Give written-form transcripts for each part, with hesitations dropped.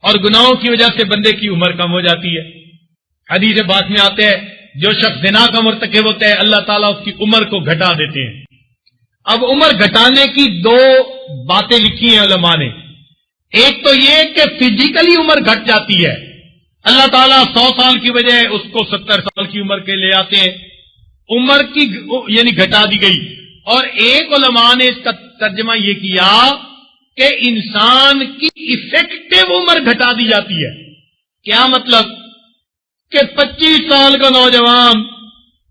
اور گناہوں کی وجہ سے بندے کی عمر کم ہو جاتی ہے۔ حدیث پاک میں آتے ہیں جو شخص زنا کا مرتکب ہوتا ہے اللہ تعالیٰ اس کی عمر کو گھٹا دیتے ہیں۔ اب عمر گھٹانے کی دو باتیں لکھی ہیں علماء نے۔ ایک تو یہ کہ فزیکلی عمر گھٹ جاتی ہے، اللہ تعالیٰ 100 سال کی بجائے اس کو 70 سال کی عمر کے لے آتے ہیں، عمر کی یعنی گھٹا دی گئی۔ اور ایک علماء نے اس کا ترجمہ یہ کیا کہ انسان کی افیکٹو عمر گھٹا دی جاتی ہے۔ کیا مطلب؟ کہ 25 سال کا نوجوان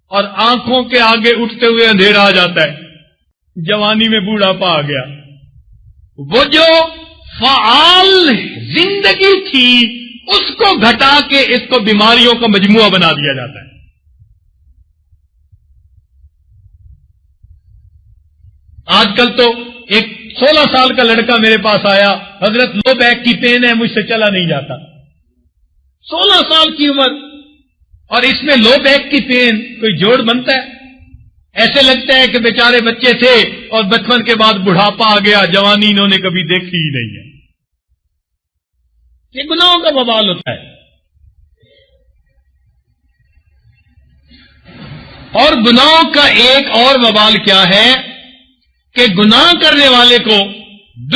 اور آنکھوں کے آگے اٹھتے ہوئے اندھیرا آ جاتا ہے، جوانی میں بوڑھاپا آ گیا۔ وہ جو فعال زندگی تھی اس کو گھٹا کے اس کو بیماریوں کا مجموعہ بنا دیا جاتا ہے۔ آج کل تو ایک 16 سال کا لڑکا میرے پاس آیا، حضرت لو بیک کی پین ہے، مجھ سے چلا نہیں جاتا۔ 16 سال کی عمر اور اس میں لو بیک کی پین، کوئی جوڑ بنتا ہے؟ ایسے لگتا ہے کہ بیچارے بچے تھے اور بچپن کے بعد بڑھاپا آ گیا، جوانی انہوں نے کبھی دیکھی ہی نہیں ہے۔ یہ گناہوں کا وبال ہوتا ہے۔ اور گناہوں کا ایک اور وبال کیا ہے کہ گناہ کرنے والے کو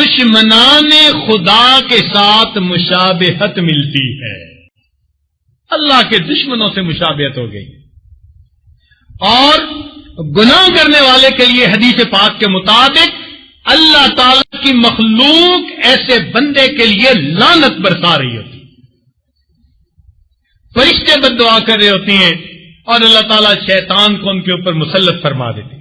دشمنان خدا کے ساتھ مشابہت ملتی ہے، اللہ کے دشمنوں سے مشابہت ہو گئی۔ اور گناہ کرنے والے کے لیے حدیث پاک کے مطابق اللہ تعالی کی مخلوق ایسے بندے کے لیے لعنت برسا رہی ہوتی، فرشتے بد دعا کر رہے ہوتے ہیں اور اللہ تعالیٰ شیطان کو ان کے اوپر مسلط فرما دیتے ہیں۔